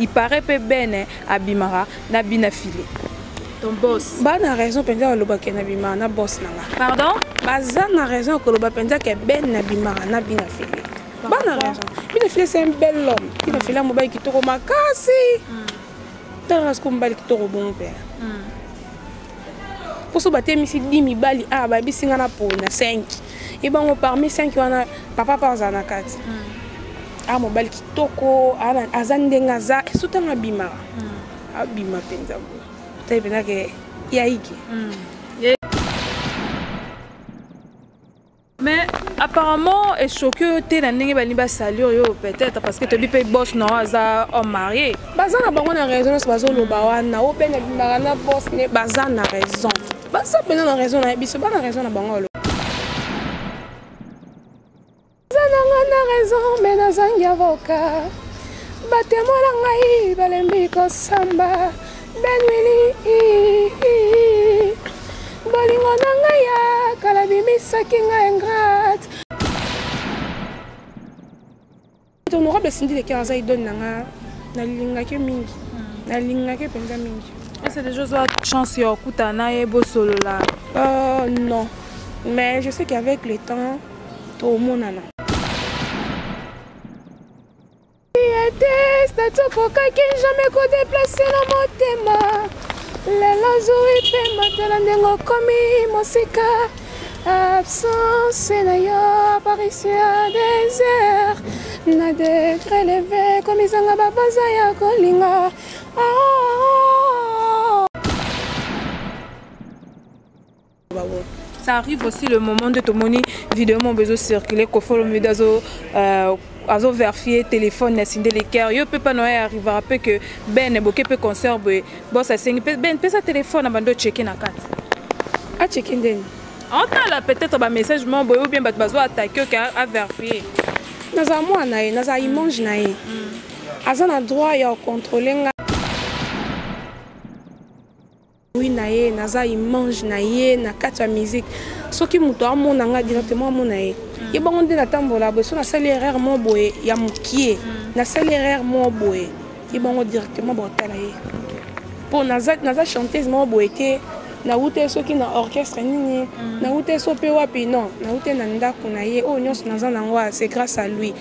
il paraît que Ben abimara na bina filé. Ton boss. Bah na raison penza loba ke na bimara na boss nanga. Pardon? Baza na raison que loba penza ke Ben na bimara na bina filé. Bah na raison. Bina filé c'est un bel homme. Bina filé mobile qui toko makasi. Dans ce qu'on bali qui toko bon père. Pour ce baptême ici 10 mibali ah ba bisinga na po na 5. Et ben parmi 5 wana papa panza na 4. Ah mobile qui toko azandenga za sutanga bimara. Abima penza. T'as bien que yaiki. Mais apparemment est choqué t'es na ndenge bali ba salir yo peut-être parce que tu bi boss non aza homme marié. Baza na bango na raison so bazo loba wana o pe na bimara na boss ne baza na raison. Baza pe na raison na biso ba na raison na bango lo. Na raison mais na zangi avocat. Batemo na ngai balembi ko samba. Benwili bolingo na ngai ya kala bimisaki ngai ingrate. Honorable Cindy le Karaza il donne nanga na lingaki mingi. Na lingaki penza mingi. C'est des choses à chance yo kutana e bo solo là. Non. Mais je sais qu'avec le temps tout monana. Statut pour quelqu'un jamais qu'on déplace dans mon thème. Les lazuri pe matela ndengo komi mosika. Absence na yo apparition désert. Na degré levé comme izanga babaza ya kolinga. Ça arrive aussi le moment de ton moni vidéo mon besoin circuler qu'on follow me azo vérifier téléphone na sinde les cœurs yo peut pas non arriver à peu que Ben boké peut conserver boss à 5 Ben peut sa téléphone abando checker na carte a checker ndeni on a là peut-être ba message mon boy ou bien bazo attaquer à vérifier naza moi na naza image na ye azana droit ya contrôler nga oui na ye naza image na ye na carte ya musique soki muto amona nga directement amona ye et bon on dit la tambola besoin na sali erreur mo boye ya mukie na sali erreur mo boye et bon directement botala ye pour naza chanteuse mo boye te na ute soki na orchestre nini na ute so pe wapi non na ute na ndako na ye o nyonso naza nango c'est grâce à lui.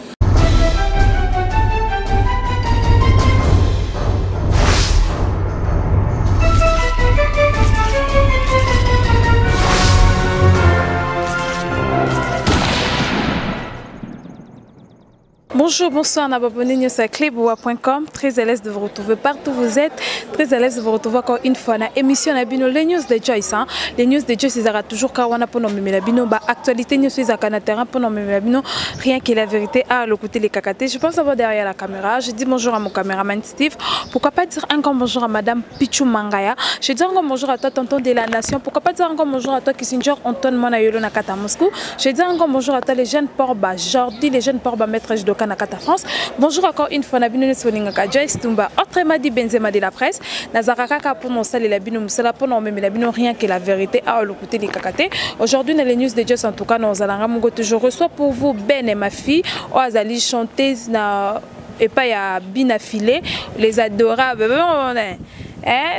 Bonjour, bonsoir, on a abonné à cleboa.com. Très à l'aise de vous retrouver partout où vous êtes. Très à l'aise de vous retrouver encore une fois dans l'émission les news de Joyce. Les news de Joyce, c'est toujours quand on a pour nommer la bino. Actualité news, c'est à terrain pour nommer la bino. Rien que la vérité à le côté les cacatés. Je pense avoir derrière la caméra. Je dis bonjour à mon caméraman Steve. Pourquoi pas dire encore bonjour à Madame Pichou Mangaya. Je dis encore bonjour à toi, tonton de la nation. Pourquoi pas dire encore bonjour à toi, Kissinger Anton Manayolo Nakata Moscou. Je dis encore bonjour à toi, les jeunes Porba Jordi, les jeunes Porba Maître Jdoka Nakata France. Bonjour encore une fois, Nabino Soningaka Joyce Tumba. Autrement dit, Benzema de la presse. Nazaraka pour nous saluer la bino, musala pour nous mais la bino rien que la vérité à le côté des cacatés. Aujourd'hui, dans les news de Joyce, en tout cas, nous allons je reçois pour vous Ben et ma fille. Azali chanteuse na et pas ya Bina Filé, les adorables.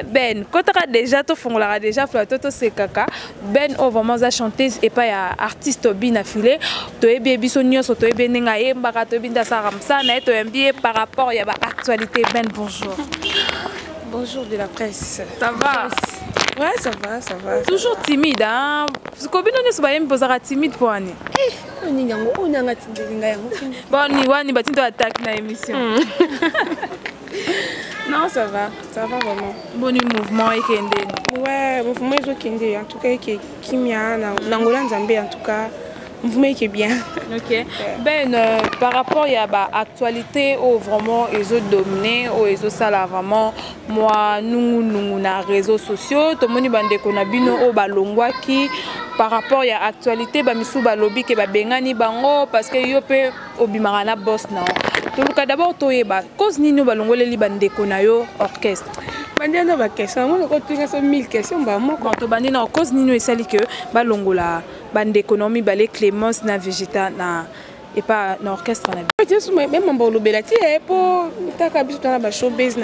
Ben, quand tu as déjà tout fond, là déjà tout c'est caca. Ben, on vraiment za chanteuse et pas ya artiste Bina Filé. Tu es bien bisonnion, tu es bien nengaye, mbara tu es bien dasaramsa, na tu es bien par rapport à la actualité. Ben, bonjour. Bonjour de la presse. Ça va? Ouais, ça va, ça va. Toujours timide, hein? Parce que bien on est pas timide pour année. On est bon, ni batin toi attaque na émission. Non, ça va vraiment. Bon mouvement et kende. Ouais, mouvement est kende en tout cas qui kimia na Angola Nzambe en tout cas. Mouvement qui est bien. OK. Ben par rapport à la actualité où vraiment ils ont dominé ou ils ont ça là vraiment moi nous na réseaux sociaux tout le monde bande kona bino o balongwa ki par rapport à l'actualité ba misu ba lobby ke ba bengani bango parce que yo pe obimara na boss na tout le cas d'abord toyeba cause nino balongole li bande kona yo orchestre bandiana ba question moi ko tunga so 1000 questions ba moi quand to bandi na cause nino esali que balongola bande économie balé Clémence na végéta na et pas na orchestre na même en Bolobelati, pour la showbiz,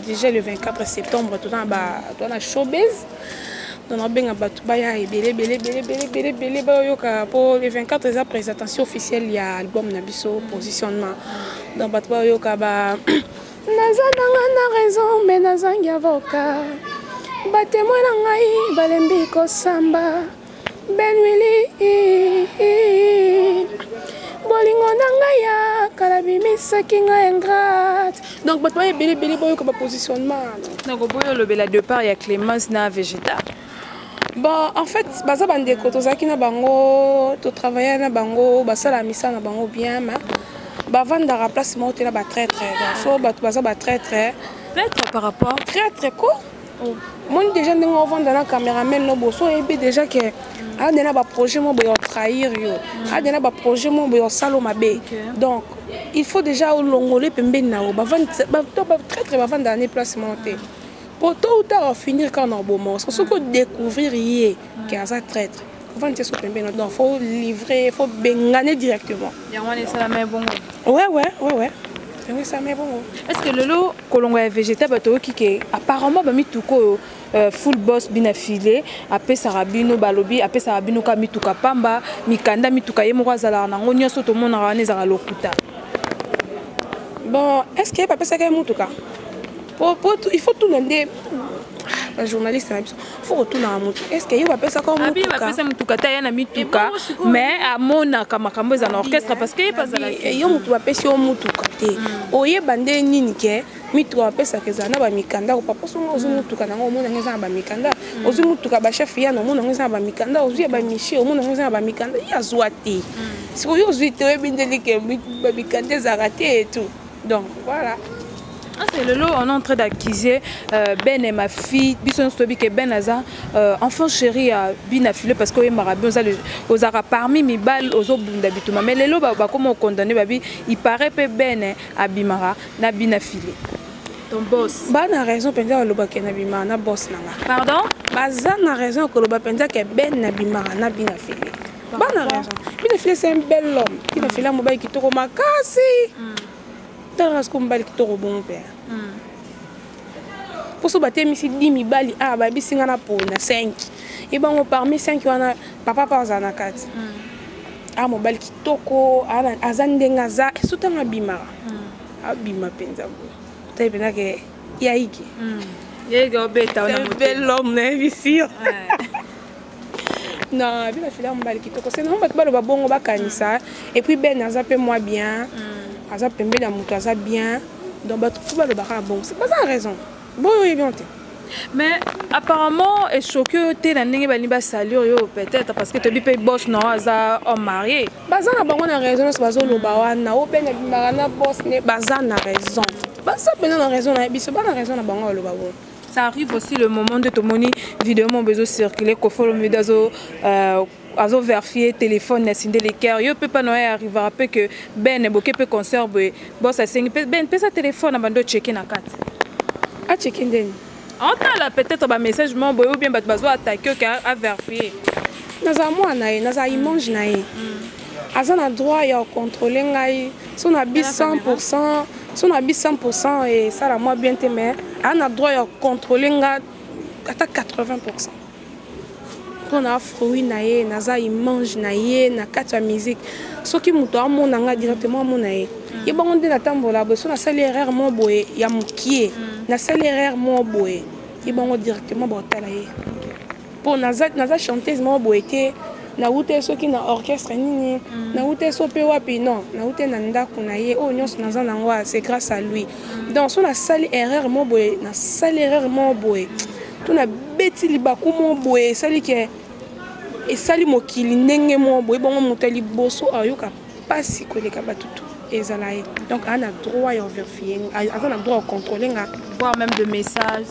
déjà le 24 septembre, tout le showbiz. Pour le 24, la présentation officielle, il y a l'album Nabiso, positionnement. Donc, Naza raison, mais Naza avocat. Batemo nangai, balembi ko samba. Benwili. Bolingo nangaya, kalabimi sakinga ingrate. Donc, Batmo beli boyo comme positionnement. Donc, boyo le bela de part, il y a Clémence na végétal. Bon, en fait, baza bandeko tozaki na bango, to travailler na bango, basala misa na bango bien, mais bavanda la place monter là ba très très. So baza ba très très. Peut-être par rapport Très très quoi? Moi déjà nous on vend dans la caméraman no bosso et puis déjà que a dena ba projet mo boyo trahir yo. A dena ba projet mo boyo salo mabe. Donc, il faut déjà au longolé pembe na o bavanda très très bavanda na place monter. Pour tôt ou tard finir quand on a un beau mot. C'est ce qu'on découvrir hier, qui a ça traître. Donc il faut livrer, il faut benganer directement. Ouais. Est-ce que le lot colongo est végétal qui apparemment ba mituko full boss bina filé après sarabino balobi après sarabino ka mituka pamba mikanda mituka yemoko zala na ngonyo soto mona wana za lokuta. Bon, est-ce qu'il y a pas ça ka mituka? Il faut tout demander. Les journalistes, il faut retourner à Moutou. Est-ce qu'il y a ça comme Moutuka? Mais à Mona, comme un orchestre, parce qu'il n'y a pas ça. Il y a Moutuka. Il y a bandé Ninike, Mituka, ça que ça n'a pas Mikanda, ou pas pour son Moutuka, on a un Mikanda. Aux Moutuka, chef, il y a un Mikanda, aux yeux, Miché, au monde, on a un Mikanda, il y a Zouati. Si vous avez bien délicat, Mikanda, Zaraté et tout. Donc, voilà. C'est le lot, on est en train d'acquiser Ben et ma fille, Bisson Stobi que Ben Aza, enfant chéri à Binafilé parce qu'il m'a rabbi aux arabes parmi mes balles aux autres d'habitude. Mais les lots, comme on condamne, il paraît que Ben à Bimara n'a Binafilé. Ton boss. Bah, n'a raison, Penda le bac n'a Bimara, n'a boss n'a. Pardon? Bah, n'a raison que le bac Penda que Ben n'a Bimara, n'a Binafilé. Bah, n'a raison. Binafilé, c'est un bel homme. Binafilé, mon bail qui te remarque. Dans ce qu'on va le bon père. Pour se battre, ici 10 000 balles, ah, bah, il y a 5. Et bon, parmi 5, il y a papa par Zana 4. Ah, mon bal qui toko, Azandengaza, et tout un abima. Abima penza. Tu sais, que Yaiki. C'est un bel homme, ici. Non, il a fait un bal qui toko. C'est non, mais le bon, on va canisa. Et puis, Ben, Azapé moi bien. Azapé bien. Donc, tout le bon. C'est pas ça la raison. Bon, oui, bien. Mais apparemment, est choqué que tu as salué peut-être parce que tu as boss non aza homme marié. Bazan a bonne raison, c'est bazan lo bawana, o ben na boss ne bazan a raison. Bazan ben na raison na biso, ba na raison na bango lo bawo. Ça arrive aussi le moment de ton moni vidéo mon besoin circuler ko follow me dazo azo vérifier téléphone na sinde les cœurs. Yo peut pas no arriver à peu que ben boké peut conserver boss a 5 ben peut sa téléphone abando checker na carte. A checker ndeni. On a peut-être un message ou bien bazo attaquer à vérifier. Naza moi na naza image na ye. Azana droit ya contrôler ngai son habit 100%, son habit 100% et ça la moi bien témé. On a droit ya contrôler ngai à 80%. On a fruit na ye, naza image na ye na kati ya musique. Ce qui muto amona nga directement amona ye. Et bon on dit la tambola, so na sali erreur mo boye ya mukie. Na sali erreur mo boye. Et bon directement botala ye. Pour naza chanteuse mo boye ke na ute so ki na orchestre nini na ute so pe wapi non na ute na ndako na ye o nyonso naza nango c'est grâce à lui. Donc so na sali erreur mo boye na sali erreur mo boye. Tu na beti libaku mo boye sali ke et sali mokili ndenge mo boye bon motali boso ayoka pasi koleka batutu ezalaye. Donc on a droit à vérifier, on a droit à contrôler, voir même de messages.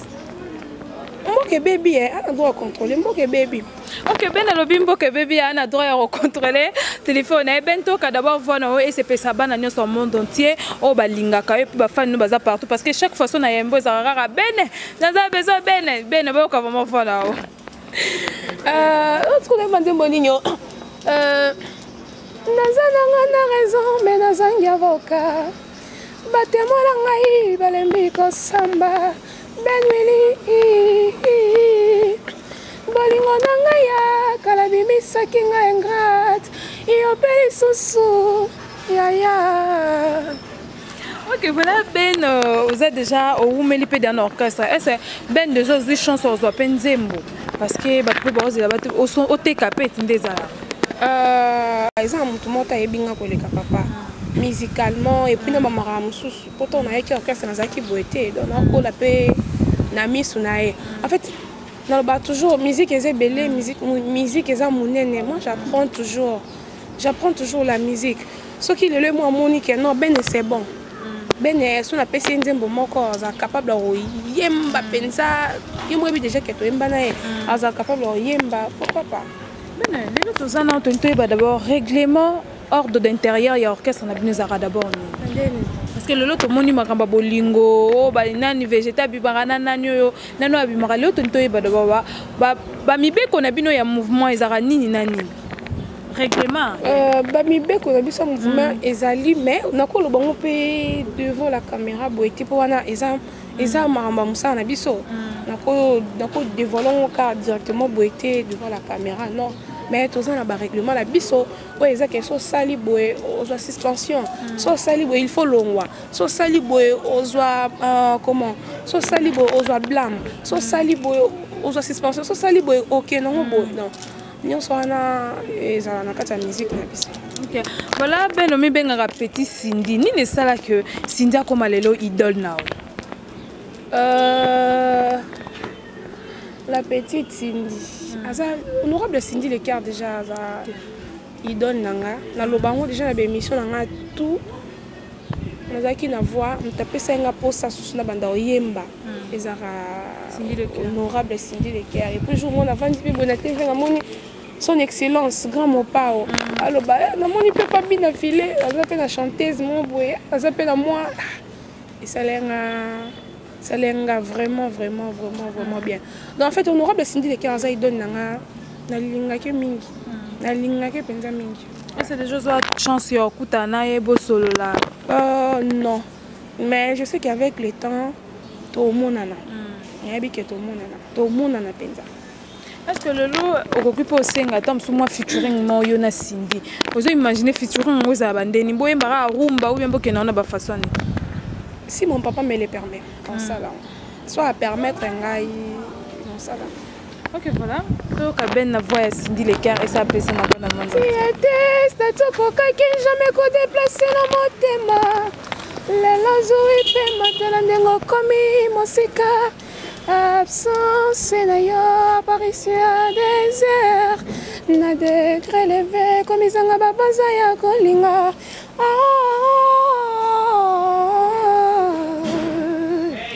Mboke baby, on a droit à contrôler. Mboke baby. Ok, ben le bimboke baby, on a droit à contrôler téléphone. Bento ka d'abord voir no et c'est ça ban dans son monde entier. Oh balinga ka et puis ba fan nous baza partout parce que chaque fois on a yembo za rara ben. Naza besoin ben ba ka vraiment voilà. Autre que demander moninho. nazananga na raison mais nazangi avocat batemo na ngai balembi kosamba benwili bolingo na ngai ya kala bimisaki ngai ingrate iyope lisusu yaya. Ok, voilà, Ben, vous êtes déjà au Oumelipe d'un orchestre. Est-ce que Ben déjà vous chansons aux open zembo parce que bah plus bas là-bas au TKP t'indéza. Exemple tout le monde a ebinga koleka papa musicalement et puis na mamara mususu pourtant na yaki orchestre na zaki boité donc on la paix na misu nae. En fait dans le toujours musique est belé musique est monene. Moi j'apprends toujours la musique. Ce qui le moi monique non Ben c'est bon. Ben son a pesi nzembo moko za capable o yemba penza yemwe bi déjà que to yemba na za capable o yemba pourquoi pas. Ben les autres ans on ba d'abord règlement ordre d'intérieur et orchestre na binezara d'abord parce que le lot moni makamba bolingo ba nani végétal bi bangana nani yo nano abimaka le autres ba d'abord ba mibeko na bino ya mouvement ezara nini nani règlement bamibeko na biso mouvement ezali mais nakolo bango pe devant la caméra boeti po wana eza maramba musala na biso nako dévoiler car directement boeti devant la caméra non mais toza na ba règlement la biso o eza que so sali boe ozwa suspension so sali boe il faut longwa so sali boe ozwa comment so sali boe ozwa blâme so sali boe ozwa suspension so sali boe OK non boe non. Nous sommes dans la musique. Ok. Voilà, ben on ben un petit Cindy. Ni ne sala que Cindy a comme alelo idole now. La petite Cindy. Honorable Cindy le cœur déjà idole nanga. Na lobango déjà na émission nanga tout. Nazaki na voix, on tapait ça nga posa sous la bande oyemba. Honorable Cindy le cœur. Et puis jour mon avant dit bonaté vers mon son excellence grand mopao alors bah na moni peut pas bien filer ça fait la chanteuse mon boy ça fait la moi et ça lenga vraiment bien donc en fait honorable Cindy le cœur ça il donne na linga ke mingi na linga ke penza mingi. C'est des choses chance yo kutana e bo solo là non mais je sais qu'avec le temps tout le monde nana yabi que tout le monde nana penza. Est-ce que le lot occupe au senga tom sous moi featuring mo yo na Cindy vous imaginez featuring aux abandeni boye mbara rumba ou bien boke na ba façon si mon papa me le permet comme ça là soit à permettre ngai comme ça là. Ok voilà donc ben na voix ya Cindy le cœur et ça appelle ça na bonne monde si était tokoka ki jamais ko déplacer na motema lelo zuri pe matala ndengo komi mosika absence d'ailleurs apparition désert na degré levé comme izanga babaza ya kolinga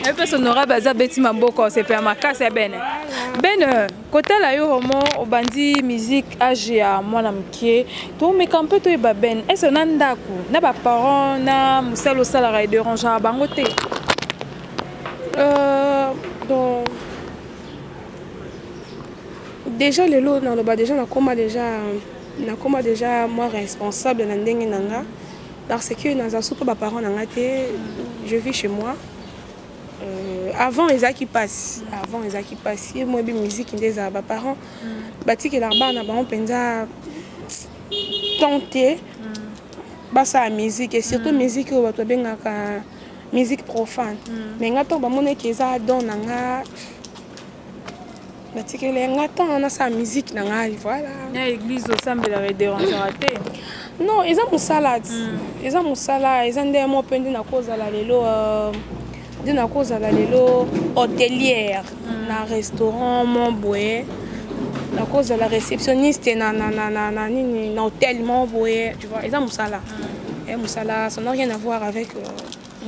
et puis honorable baza beti maboko c'est pas makasi ben côté la yo romo obandi musique âge ya mwana mkie to me campe to ba ben est-ce na ndaku na ba parents na musalo sala de ranger bango te donc déjà les lots dans le bas déjà na koma déjà moi responsable na ndenge nanga parce que dans soupe ba parents nanga te je vis chez moi avant les qui passent moi bi musique des ba parents bati que l'arba na ba on penza tenter basa musique et surtout musique au bato bengaka musique profane mais ngato ba mona keza don nanga batikele ngato na sa musique nanga voilà na église au semble la déranger raté non ils ont musala ils ont des mots pendant na cause la lelo na cause la lelo hôtelière na restaurant mon boy na cause la réceptionniste na hôtel mon boy tu vois ils ont musala et musala ça n'a rien à voir avec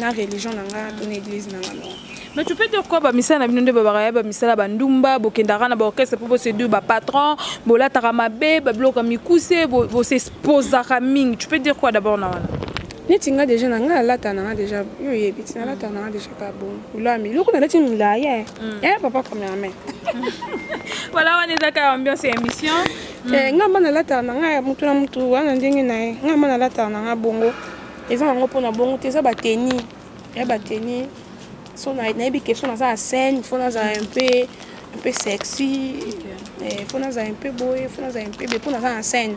la religion nanga ton église nanga non. Mais tu peux dire quoi ba misala na binonde ba baraya ba misala ba ndumba bokendara na ba orchestre pour se deux ba patron bola taramabe ba bloka mikuse bo se sposa kaming tu peux dire quoi d'abord na wana netinga déjà nanga lata nanga déjà yo yebiti na lata nanga déjà ka bon ulami loko na lati mila ya papa comme la main. Voilà on est d'accord ambiance émission ngamba na lata na nga mutu na mutu wana ndenge na ye ngamba na lata na nga bongo eza nango mpona bongo te eza bateni ya bateni so nayebi question naza ya scène faut naza un peu sexy faut naza un peu boye faut naza un peu be pour naza na scène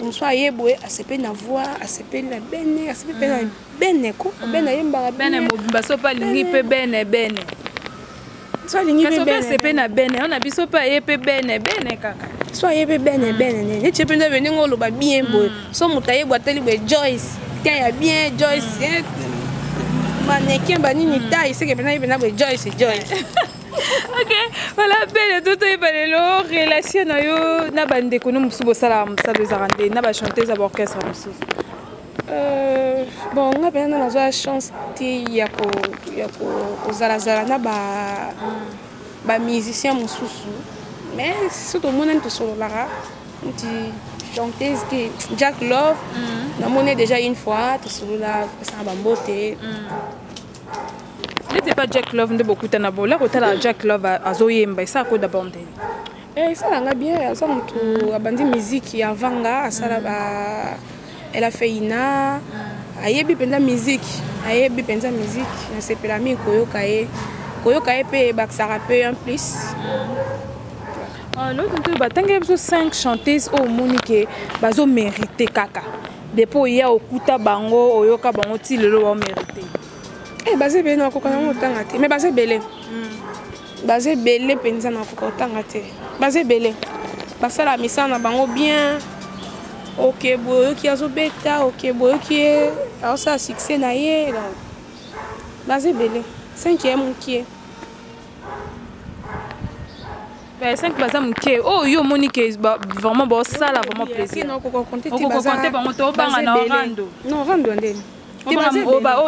mosu aye boye asepeli na voix asepeli na bene asepeli na bene ko bene ayembaka bene mobimba so mpe alingi mpe bene so alingi mpe bene asepe na bene ona biso mpe aye mpe bene kaka so aye mpe bene neti mpe nde bendenge oloba bien boye so moto ayebwa ateli boye Joyce tiens ya bien Joyce mannequin banini taille c'est que maintenant il vient Joyce ok voilà belle tout est balelo relation na yo na bande ko no musubo sala musalo zarande na ba chanteuse à orchestre musubo bon nga pena na zo chance ti ya ko zala na ba musicien mususu mais surtout mon en to solo lara ti chanteuse qui Jack Love na moné déjà une fois to solo la ça ba mbote n'était pas Jack Love de beaucoup na bola ko tala Jack Love azoyemba ça ko d'abord ça l'a bien ça mutu abandi musique ya vanga ça elle a fait ina ayebi penza musique na sepela mi koyoka ye pe baksara pe en plus l'autre tout batanga biso 5 chanteuses au Monique bazo mériter kaka depuis ya okuta bango oyoka bango ti lelo wa mériter basé belé na kokana motanga te mais basé belé penza na kokotanga te basé belé basala misana bango bien ok boyo ki azo beta ok boyo ki alors ça succès na ye donc basé belé 5e qui ben 5 baza muke oh yo Monique vraiment bon ça là vraiment plaisir non ko compter ti baza ko bango to banga na rando non rando ndeni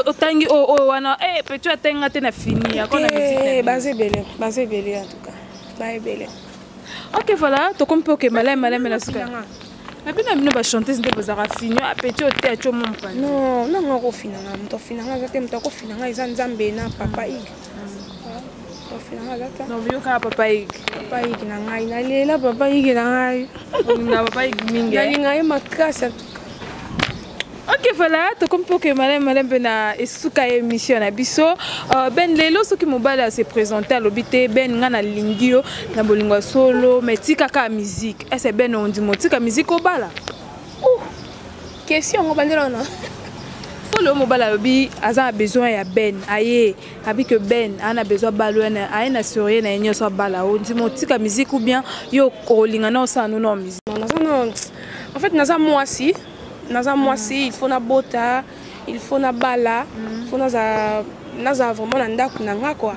otangi wana peut-tu atenga te na fini akona musique basé belé en tout cas baé belé ok voilà to comme que malem na suka mais bien amino ba chanteuse nde bozara fini petit ote acho mon pan non ngoko finanga mto finanga zote mto ko finanga eza nzambe na papa ig to finanga zata non bio ka papa ig na ngai na lela papa ig na ngai na papa ig mingi na ngai makasa. Ok voilà, to comme que malem bena esuka émission na biso ben lelo soki mobala se présenter à l'obité ben ngana lingio na bolingo solo mais tika ka musique est-ce ben on dit motika musique obala question on bandela na solo mobala lobi aza besoin ya ben aye abi que ben ana besoin balwana aye na sourire na nyoso bala on dit motika musique ou bien yo kolinga na sa non musique non en fait naza moi si il faut na bota il faut na bala il faut naza vraiment na ndako na nga quoi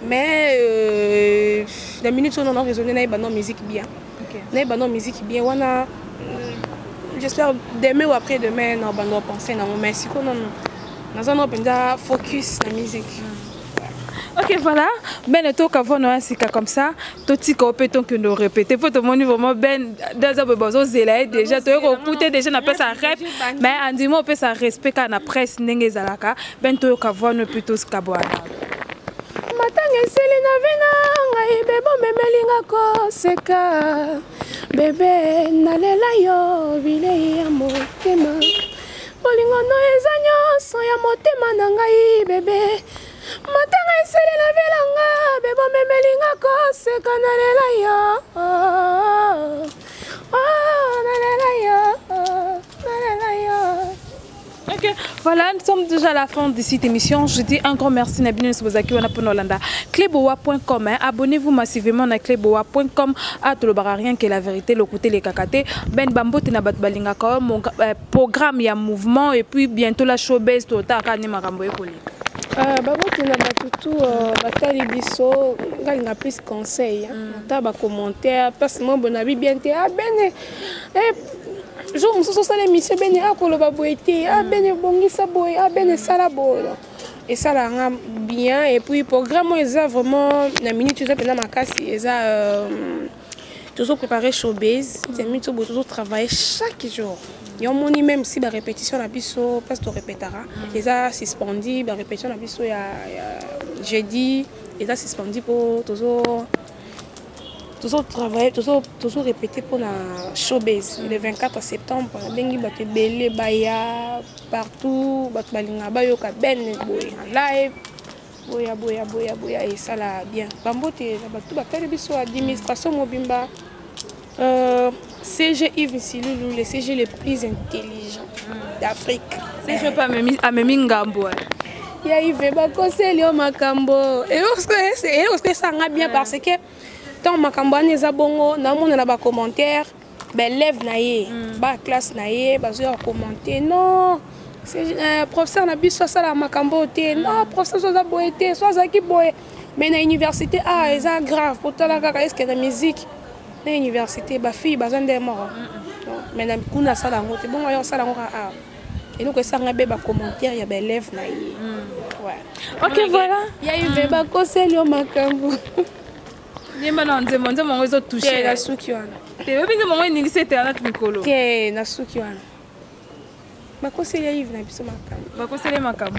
mais la minute on a raisonné na ba musique bien na ba musique bien wana j'espère demain ou après demain na ba no penser na mais si ko non naza no penza focus na musique. Ok voilà, ben to kavona asika comme ça, to tika opeton que nous répéter pour tout le monde vraiment ben dans un besoin zela déjà to écouter déjà na pesa rep mais andimo pesa respect kana presse ndenge zalaka ben to kavona plutôt skabwana. Matanga sele na vena ngai bebo memelinga ko seka bebe nalela yo bile ya motema bolingo no ezanyo so ya motema na ngai bebe matanga esele na velanga bebo memelinga ko seka nalela yo nalela yo. Ok, voilà, nous sommes déjà à la fin de cette émission. Je dis un grand merci Nabino Sobozaki wana pour Nolanda. Cleboa.com, abonnez-vous massivement à cleboa.com. À tout le rien que la vérité, le côté les kakate. Ben Bambo Tinabat Balinga mon programme ya mouvement et puis bientôt la showbiz tota kani makambo ekoli. Babo Tinabatutu batali biso ngalinga plus conseil, ta ba commentaire parce moi bonabi bien te bene je me suis dit l'émission bene akoloba boité bene bongisa boy bene sala boy et ça là bien et puis programme est vraiment na minute tu sais ma casse est toujours préparer showbiz c'est minute toujours travailler chaque jour et on moni même si la répétition la biso parce que répétera et ça suspendu la répétition la biso ya jeudi et ça suspendu pour toujours toujours travailler, toujours répéter pour la showbiz. Le 24 septembre, bengi bato belé baya partout, bato balinga bayoka ben boy en live. Boya et ça là bien. Bambote bato batali biso administration mobimba. CG Yves Silulu, le CG le plus intelligent d'Afrique. CG pas Amemi Ngambo. Il y a Yves bakoseli o makambo. Et lorsque ça va bien parce que tant makambo neza bongo na mona na ba commentaire, ben lève na ye, ba classe na ye, ba zo commenter non. C'est professeur na biso ça la makambo te. Non, professeur so za boete, so za ki boye. Mais na université c'est grave pour tala kaka est-ce que la musique na université ba fille bazan des morts. Mais na kuna sala ngote bon yo sala ngora et donc ça nga be ba commentaire ya ba lève na ye. Ouais. OK voilà. Ya Yves ba koseli o makambo. Yemba na nzembo mongo zo toucher la suki wana. Te obinga mongo ni lisete ana mikolo. Ke na suki wana. Bakoseli ya Yves na biso makambo. Bakoseli makambo.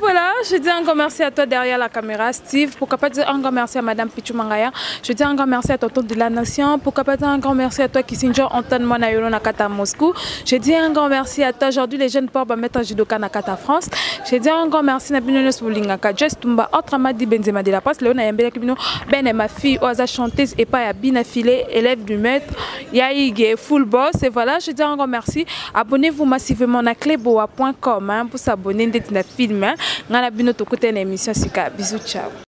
Voilà, je dis encore merci à toi derrière la caméra, Steve. Pourquoi pas dire encore merci à Madame Pichou Mangaya. Je dis encore merci à Tonton de la Nation. Pourquoi pas dire encore merci à toi Kissinger Antoine Monayolo Nakata Moscou. Je dis encore merci à toi aujourd'hui les jeunes ports mettre judoka Nakata France. Je dis encore merci à Binonos Boulingaka, Jess Tumba, autre Amadi Benzema de la Passe, Léona Yambela Kibino, Ben et ma fille, Oaza chanteuse et pas à Bina Filé, élève du maître, Yaïge, full boss. Et voilà, je dis encore merci. Abonnez-vous massivement à cleboa.com pour s'abonner à notre film. Ngana bino to kote na émission sika. Bisous, ciao.